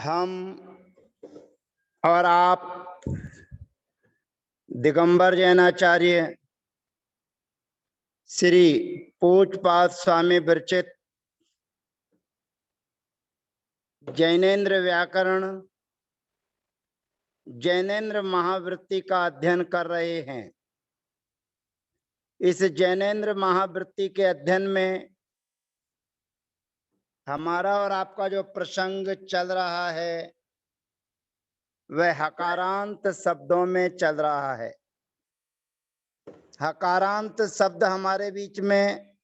हम और आप दिगंबर जैनाचार्य श्री पूज्यपाद स्वामी विरचित जैनेन्द्र व्याकरण जैनेन्द्र महावृत्ति का अध्ययन कर रहे हैं। इस जैनेन्द्र महावृत्ति के अध्ययन में हमारा और आपका जो प्रसंग चल रहा है वह हकारांत शब्दों में चल रहा है। हकारांत शब्द हमारे बीच में,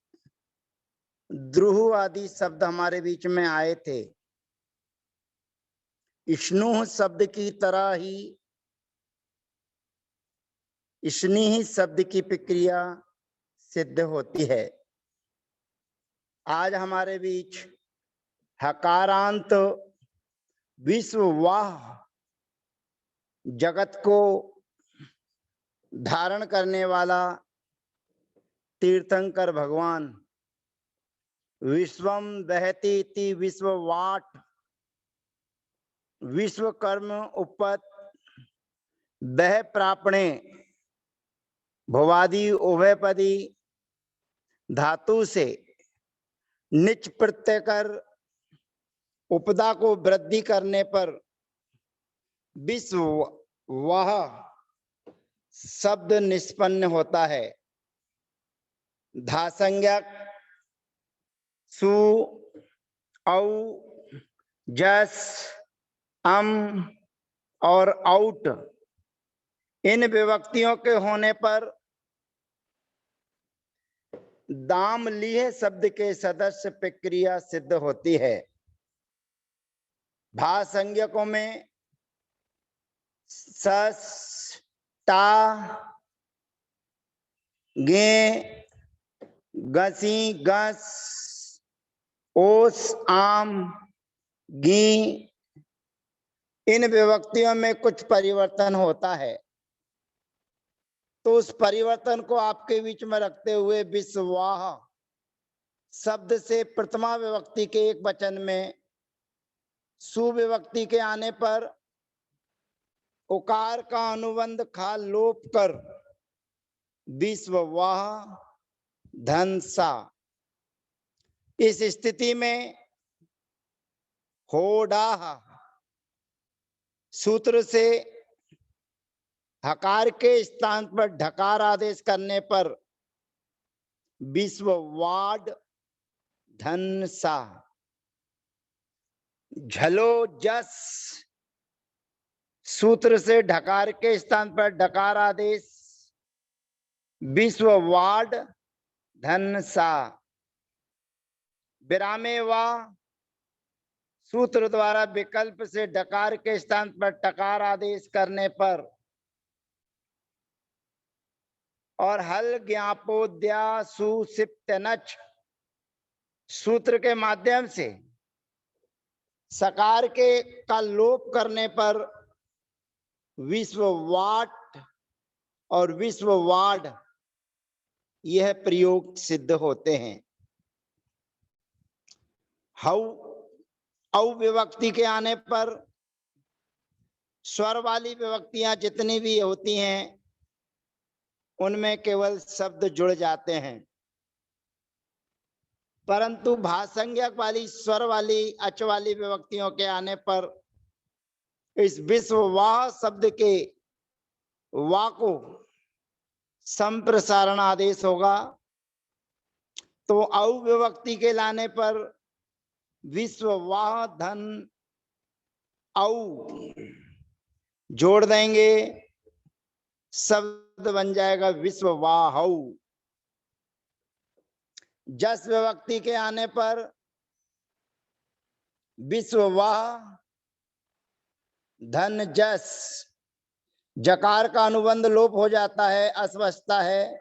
द्रुह आदि शब्द हमारे बीच में आए थे। इष्णु शब्द की तरह ही इष्णी ही शब्द की प्रक्रिया सिद्ध होती है। आज हमारे बीच हकारांत विश्ववाह जगत को धारण करने वाला तीर्थंकर भगवान विश्वम दहति इति विश्ववाट विश्वकर्म उपत दह प्रापणे भवादि उभयपदी धातु से निच प्रत्यय कर उपदा को वृद्धि करने पर विश्व वह शब्द निष्पन्न होता है। धासंज्ञक सु औ जस अम और आउट इन विभक्तियों के होने पर दाम लीह शब्द के सदस्य प्रक्रिया सिद्ध होती है। भासंज्ञकों में सस टा गे गसी गस ओस आम गी इन विभक्तियों में कुछ परिवर्तन होता है, तो उस परिवर्तन को आपके बीच में रखते हुए विश्ववाह शब्द से प्रथमा विभक्ति के एक वचन में सुविभक्ति के आने पर उकार का अनुबंध खा लोप कर विश्ववाह धन सा। इस स्थिति में होडाह सूत्र से हकार के स्थान पर ढकार आदेश करने पर विश्ववाड धन सा। झलो जस सूत्र से ढकार के स्थान पर ढकार आदेश विश्ववाड धन सा। विरामे वा सूत्र द्वारा विकल्प से डकार के स्थान पर टकार आदेश करने पर और हल ज्ञापोद्या सुसिप्तनच सूत्र के माध्यम से सकार के का लोप करने पर विश्ववाट और विश्ववाड यह प्रयोग सिद्ध होते हैं। हौ औ विभक्ति के आने पर स्वर वाली विभक्तियां जितनी भी होती हैं उनमें केवल शब्द जुड़ जाते हैं, परंतु भासंज्ञक वाली स्वर वाली अच वाली विभक्तियों के आने पर इस विश्ववाह शब्द के वा को संप्रसारण आदेश होगा। तो औ विभक्ति के लाने पर विश्ववाह धन औ जोड़ देंगे, शब्द बन जाएगा विश्ववाहौ। जस विभक्ति के आने पर विश्ववाह धन जस जकार का अनुबंध लोप हो जाता है, अस्वस्थता है।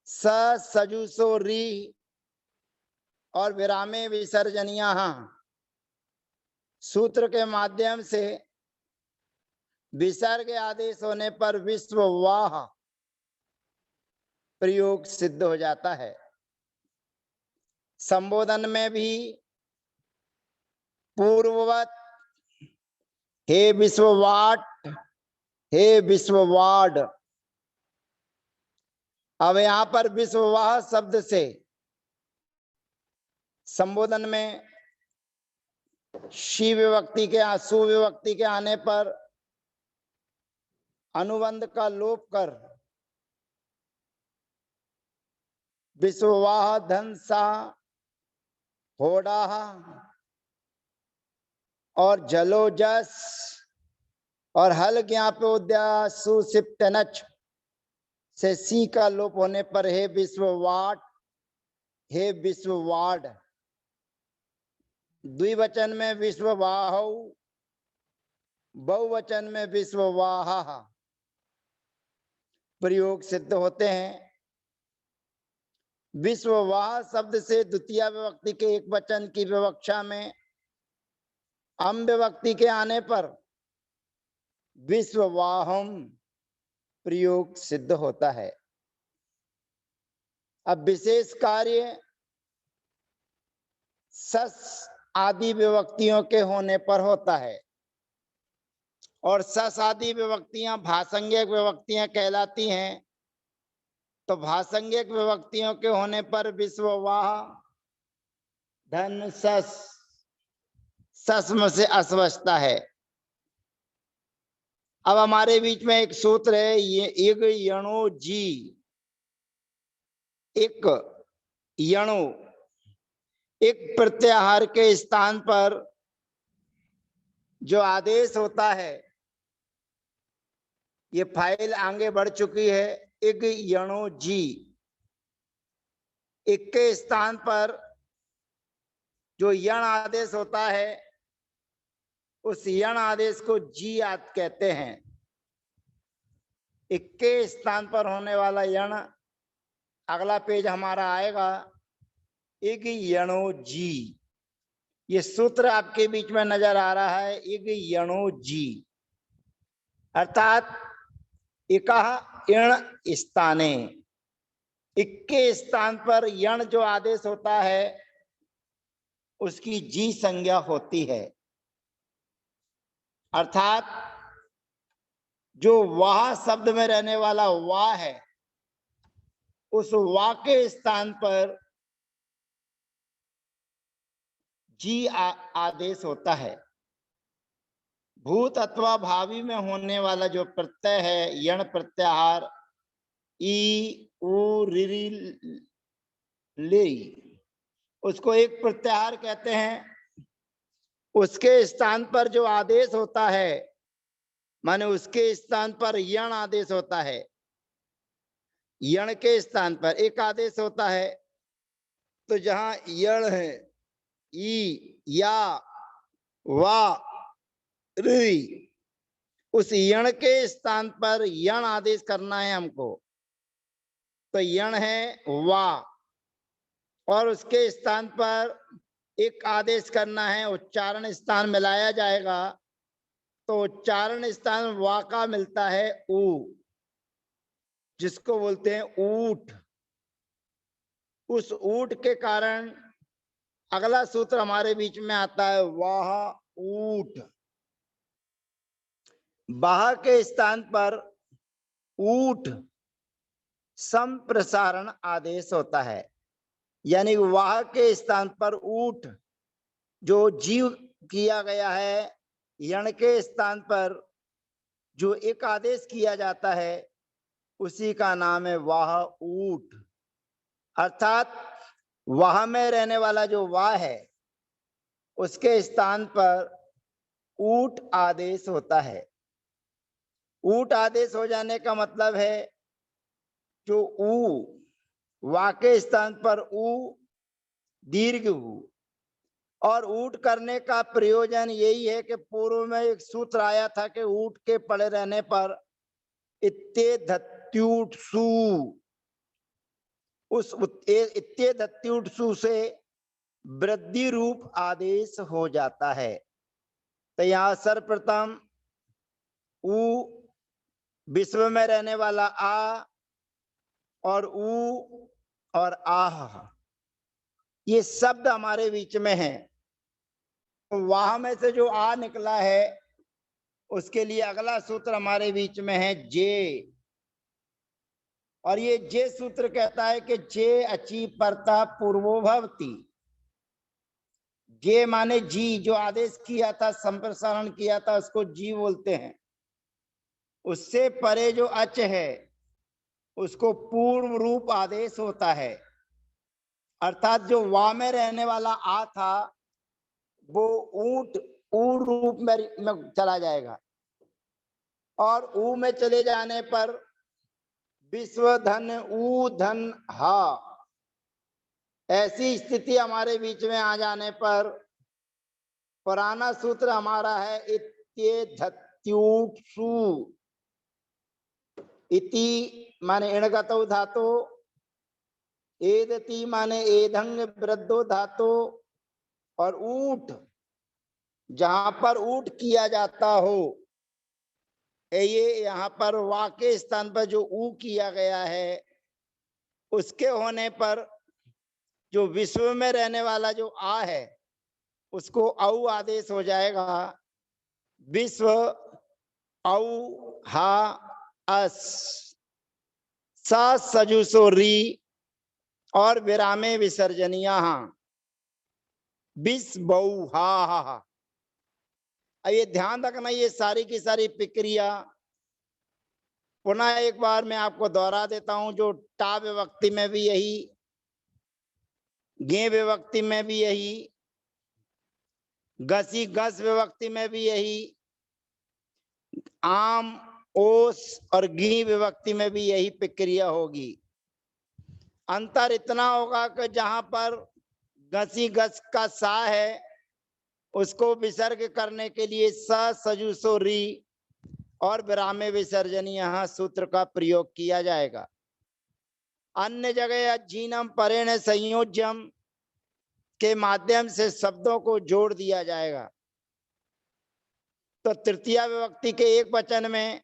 स सजुसो री और विरामे विसर्जनिया सूत्र के माध्यम से विसर्ग आदेश होने पर विश्ववाह प्रयोग सिद्ध हो जाता है। संबोधन में भी पूर्ववत हे विश्ववाट, हे विश्ववाड। अब यहां पर विश्ववाह शब्द से संबोधन में शी विभक्ति के सु विभक्ति के आने पर अनुबंध का लोप कर विश्ववाह धनसा होड़ा और जलोजस और हल ज्ञापोद्या सुसिप्तनच से सी का लोप होने पर हे विश्ववाट, हे विश्ववाड। द्विवचन में विश्ववाहौ, बहुवचन में विश्ववाहा प्रयोग सिद्ध होते हैं। विश्ववाह शब्द से द्वितीय विभक्ति के एक वचन की विवक्षा में अम विभक्ति के आने पर विश्ववाहम प्रयोग सिद्ध होता है। अब विशेष कार्य सस आदि विभक्तियों के होने पर होता है और सस आदि विभक्तियां भाषांगिक विभक्तियां कहलाती हैं। तो भाषांगिक विभक्तियों के होने पर विश्ववाह धन सस, सस में से अस्वस्थता है। अब हमारे बीच में एक सूत्र है, ये इग यणो जी। एक यणो एक प्रत्याहार के स्थान पर जो आदेश होता है, ये फाइल आगे बढ़ चुकी है। इग यणो जी, एक के स्थान पर जो यण आदेश होता है उस यण आदेश को जी आद कहते हैं। एक के स्थान पर होने वाला यण, अगला पेज हमारा आएगा इग यणो जी। ये सूत्र आपके बीच में नजर आ रहा है, इग यणो जी, अर्थात इकः यण स्थाने, इक के स्थान पर यण जो आदेश होता है उसकी जी संज्ञा होती है। अर्थात जो वाह शब्द में रहने वाला वाह है, उस वाह के स्थान पर जी आदेश होता है। भूत अथवा भावी में होने वाला जो प्रत्यय है, यण प्रत्याहार ई उ रि ले, उसको एक प्रत्याहार कहते हैं। उसके स्थान पर जो आदेश होता है, माने उसके स्थान पर यण आदेश होता है। यण के स्थान पर एक आदेश होता है, तो जहां यण है ई या वा री, उस यण के स्थान पर यण आदेश करना है हमको। तो यण है वा और उसके स्थान पर एक आदेश करना है, उच्चारण स्थान मिलाया जाएगा। तो उच्चारण स्थान वा का मिलता है ऊ, जिसको बोलते हैं ऊठ। उस ऊठ के कारण अगला सूत्र हमारे बीच में आता है वाह ऊठ। बाह के स्थान पर ऊठ संप्रसारण आदेश होता है, यानी वाह के स्थान पर ऊठ जो जीव किया गया है, यण के स्थान पर जो एक आदेश किया जाता है उसी का नाम है वाह ऊठ। अर्थात वाह में रहने वाला जो वाह है उसके स्थान पर ऊठ आदेश होता है। ऊठ आदेश हो जाने का मतलब है जो ऊ, वा के स्थान पर ऊ दीर्घ ऊ। और ऊठ करने का प्रयोजन यही है कि पूर्व में एक सूत्र आया था कि ऊठ के पड़े रहने पर इत्ते धत्यूट सु, उस इत्ते धत्यूट सु से वृद्धि रूप आदेश हो जाता है। तो यहां सर्वप्रथम ऊ विश्व में रहने वाला आ और ऊ और आह, ये शब्द हमारे बीच में है। वाह में से जो आ निकला है उसके लिए अगला सूत्र हमारे बीच में है जे। और ये जे सूत्र कहता है कि जे अची परता पूर्वो भवती। जे माने जी, जो आदेश किया था, संप्रसारण किया था, उसको जी बोलते हैं। उससे परे जो अच है उसको पूर्व रूप आदेश होता है। अर्थात जो वा में रहने वाला आ था वो ऊंट ऊ रूप में चला जाएगा, और ऊ में चले जाने पर विश्व धन ऊ धन हा। ऐसी स्थिति हमारे बीच में आ जाने पर पुराना सूत्र हमारा है इत्येधत्यूषु। इति माने इणगतौ धातु, एदति माने एधंग वृद्धो धातु, और ऊट जहां पर ऊट किया जाता हो, ये यहाँ पर वा के स्थान पर जो ऊ किया गया है उसके होने पर जो विश्व में रहने वाला जो आ है उसको औ आदेश हो जाएगा। विश्व औ हा अस सा सजुसो री और विरामे विसर्जनिया बिस बहु हा। ये ध्यान रखना, ये सारी की सारी प्रक्रिया पुनः एक बार मैं आपको दोहरा देता हूं। जो टा विभक्ति में भी यही, गे विभक्ति में भी यही, गसी गस विभक्ति में भी यही, आम ओस और गी विभक्ति में भी यही प्रक्रिया होगी। अंतर इतना होगा कि जहां पर गसी गस का सा है उसको विसर्ग करने के लिए स सजुसो री और विरामे विसर्जनी यहाँ सूत्र का प्रयोग किया जाएगा। अन्य जगह अजीनम परेण संयोज्यम के माध्यम से शब्दों को जोड़ दिया जाएगा। तो तृतीया विभक्ति के एक वचन में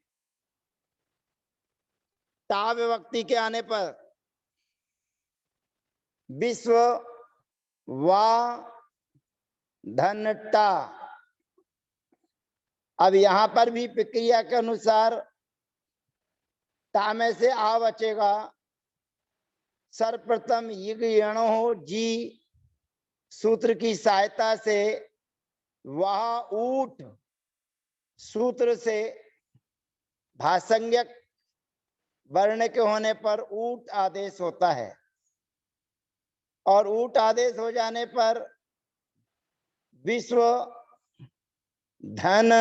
ता विभक्ति के आने पर विश्व वा धन टा। अब यहां पर भी प्रक्रिया के अनुसार ता में से आ बचेगा। सर्वप्रथम यणो जी सूत्र की सहायता से वह ऊट सूत्र से भाषंज्ञक वर्ण के होने पर ऊट आदेश होता है, और ऊट आदेश हो जाने पर विश्व धन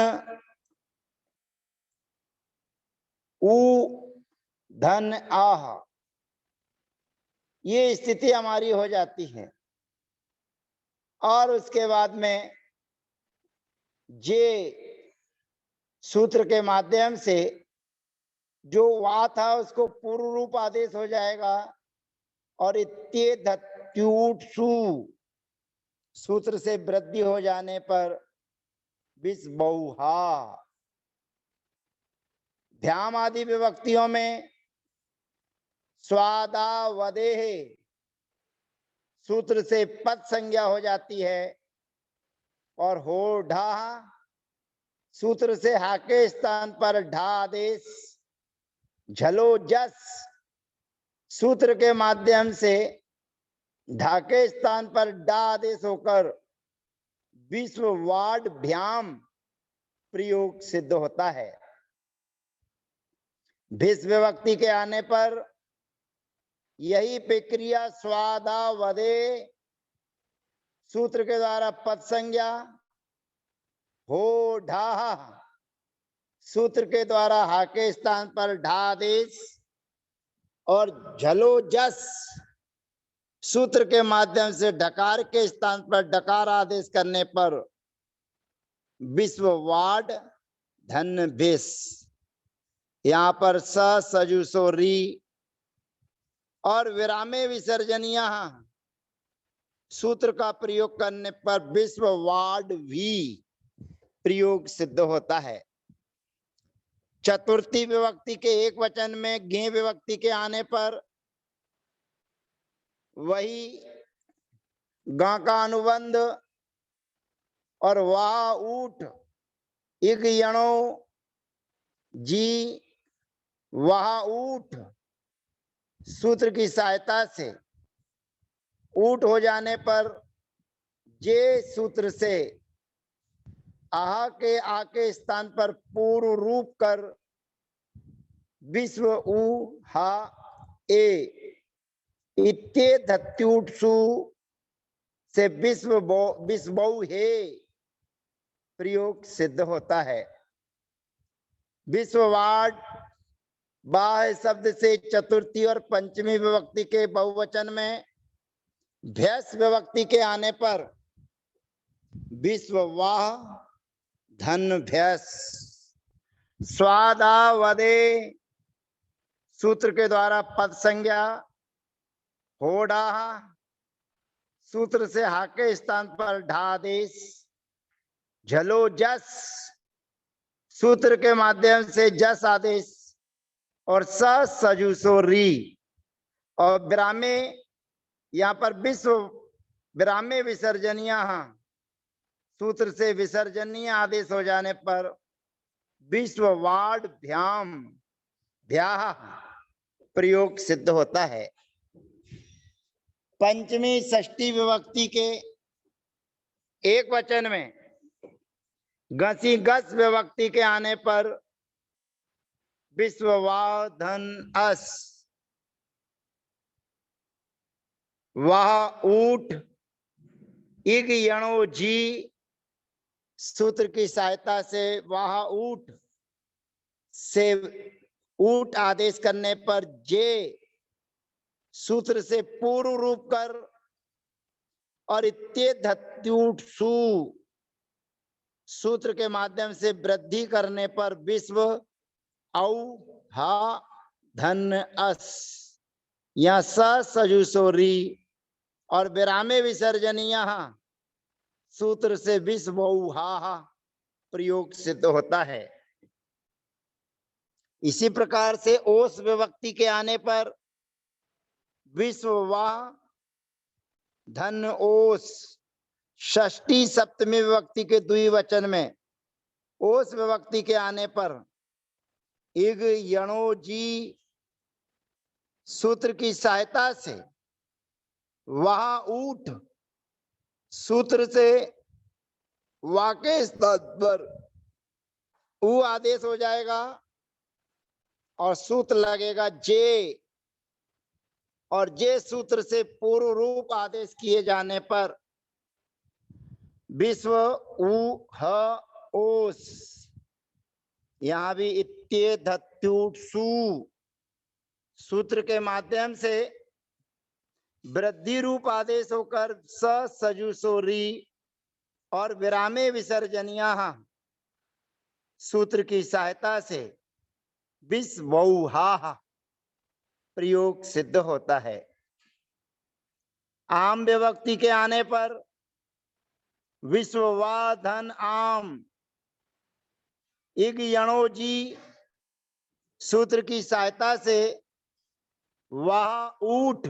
ऊ धन आह, ये स्थिति हमारी हो जाती है। और उसके बाद में जे सूत्र के माध्यम से जो वा था उसको पूर्व रूप आदेश हो जाएगा, और इत्येधत्यूषु सूत्र से वृद्धि हो जाने पर विस बहुहा। ध्याम आदि विभक्तियों में स्वादावदेह सूत्र से पद संज्ञा हो जाती है, और हो ढा सूत्र से हा के स्थान पर ढा आदेश, झलो जस सूत्र के माध्यम से ढा के स्थान पर डा आदेश होकर विश्व वाड भ्याम प्रयोग सिद्ध होता है। भिस विभक्ति के आने पर यही प्रक्रिया स्वादावदे सूत्र के द्वारा पद संज्ञा, हो ढा सूत्र के द्वारा हा के स्थान पर ढा आदेश, और झलो जस सूत्र के माध्यम से ढकार के स्थान पर डकार आदेश करने पर विश्व वाड धन भिस। यहाँ पर स सजुसो री और विरामे विसर्जनिया सूत्र का प्रयोग करने पर विश्व वाड भी प्रयोग सिद्ध होता है। चतुर्थी विभक्ति के एक वचन में गे विभक्ति के आने पर वही गा का अनुबंध और वाह ऊठ इग यणो जी वाह ऊठ सूत्र की सहायता से ऊठ हो जाने पर जे सूत्र से आह के आ के स्थान पर पूर्व रूप कर विश्व उ हा ए इत्ते धत्युट्सु से विश्व हे प्रयोग सिद्ध होता है। विश्ववाड बाह्य शब्द से चतुर्थी और पंचमी विभक्ति के बहुवचन में भ्यस विभक्ति के आने पर विश्ववाह धन भ्यस स्वादावदे सूत्र के द्वारा पद संज्ञा होडा सूत्र से हा के स्थान पर ढादेश झलो जस सूत्र के माध्यम से जस आदेश और सजुसो री और विरामे यहाँ पर विश्व विरामे विसर्जनीय सूत्र से विसर्जनीय आदेश हो जाने पर विश्ववाड भ्याम भ्या प्रयोग सिद्ध होता है। पंचमी षष्ठी विभक्ति के एक वचन में गसी गस विभक्ति के आने पर विश्ववाह धन अस वह ऊठ इग यणो जी सूत्र की सहायता से वह ऊठ से ऊठ आदेश करने पर जे सूत्र से पूर्व रूप कर और इत्ते धत्युट सु सूत्र के माध्यम से वृद्धि करने पर विश्व औ हा धन अस या सजुसोरी और विरामे विसर्जनीय सूत्र से विश्व हा प्रयोग सिद्ध होता है। इसी प्रकार से ओस विभक्ति के आने पर विश्ववाह धन ओस षष्ठी सप्तमी विभक्ति के द्विवचन में ओस विभक्ति के आने पर इग यणो जी सूत्र की सहायता से वहां ऊठ सूत्र से वाके स्थान पर उ आदेश हो जाएगा और सूत्र लगेगा जे और जे सूत्र से पूर्व रूप आदेश किए जाने पर विश्व उ ह ओस यहां भी इत्ते धत्युट सु सूत्र के माध्यम से वृद्धि रूप आदेश होकर सजुसोरी और विरामे विसर्जनीय सूत्र की सहायता से विश्वहा प्रयोग सिद्ध होता है। आम विभक्ति के आने पर विश्ववा धन आम इग यणो जी सूत्र की सहायता से वह ऊठ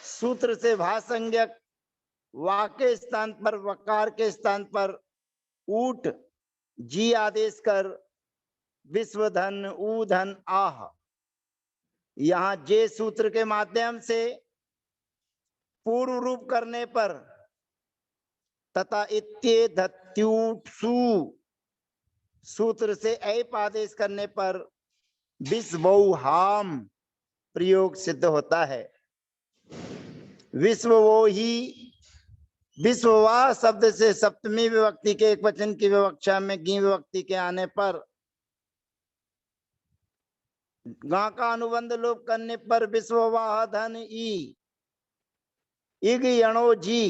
सूत्र से भासंज्ञक वा के स्थान पर वकार के स्थान पर ऊठ जी आदेश कर विश्वधन ऊ धन आह यहाँ जे सूत्र के माध्यम से पूर्व रूप करने पर तथा इत्ते धत्युट सु सूत्र से ऐप आदेश करने पर विश्वहाम प्रयोग सिद्ध होता है। विश्ववो ही विश्ववा शब्द से सप्तमी विभक्ति के एक वचन की विवक्षा में गी विभक्ति के आने पर गा का अनुबंध लोप करने पर विश्ववाह धन ई इग यणो जी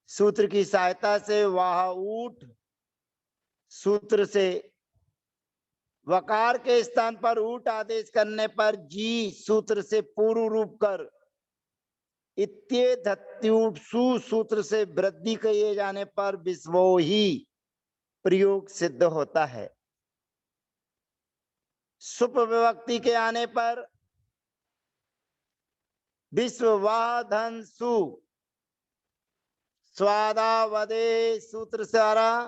सूत्र की सहायता से वाह ऊठ सूत्र से वकार के स्थान पर ऊठ आदेश करने पर जी सूत्र से पूर्व रूप कर इत्ते धत्युट सु सूत्र से वृद्धि किए जाने पर विश्वो ही प्रयोग सिद्ध होता है। सुप विभक्ति के आने पर विश्ववाह धन सु स्वादावदे सूत्र से आ रहा,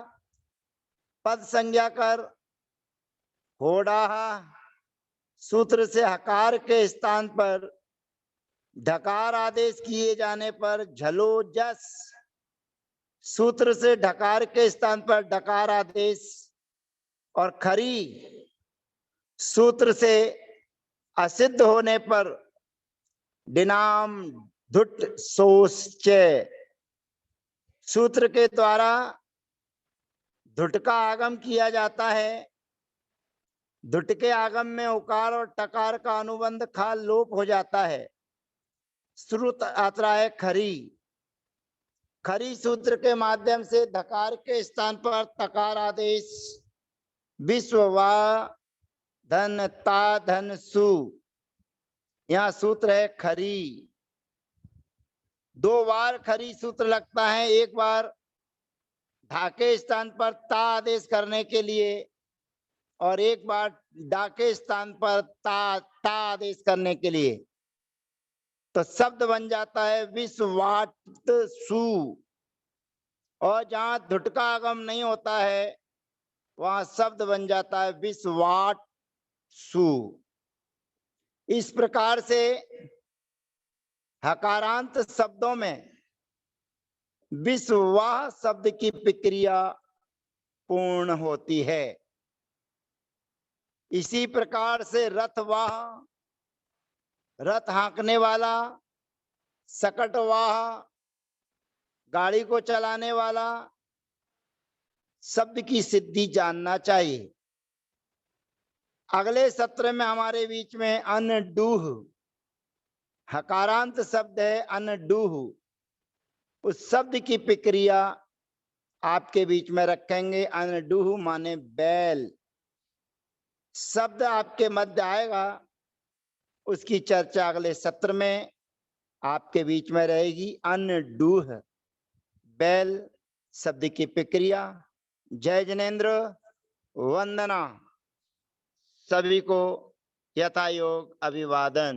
पद संज्ञा कर होडाह सूत्र से हकार के स्थान पर ढकार आदेश किए जाने पर झलोजस सूत्र से ढकार के स्थान पर डकार आदेश, और खरी सूत्र से असिद्ध होने पर डिनाम धुट सोच सूत्र के द्वारा धुट का आगम किया जाता है। धुट के आगम में उकार और टकार का अनुबंध खाल लोप हो जाता है। श्रुत आता है खरी। खरी सूत्र के माध्यम से धकार के स्थान पर तकार आदेश विश्व वा धन ता धन सु, यहाँ सूत्र है खरी। दो बार खरी सूत्र लगता है, एक बार धा के स्थान पर ता आदेश करने के लिए और एक बार डा के स्थान पर ता आदेश करने के लिए। तो शब्द बन जाता है विश्वाट सु, और जहां धुट का आगम नहीं होता है वहां शब्द बन जाता है विश्वाट सु। इस प्रकार से हकारांत शब्दों में विश्वाह शब्द की प्रक्रिया पूर्ण होती है। इसी प्रकार से रथवाह रथ हाँकने वाला, सकटवाह गाड़ी को चलाने वाला शब्द की सिद्धि जानना चाहिए। अगले सत्र में हमारे बीच में अनडूह हकारांत शब्द है, अनडूह उस शब्द की प्रक्रिया आपके बीच में रखेंगे। अनडूह माने बैल शब्द आपके मध्य आएगा, उसकी चर्चा अगले सत्र में आपके बीच में रहेगी। अनडूह बैल शब्द की प्रक्रिया। जय जिनेन्द्र, वंदना। सभी को यथायोग अभिवादन।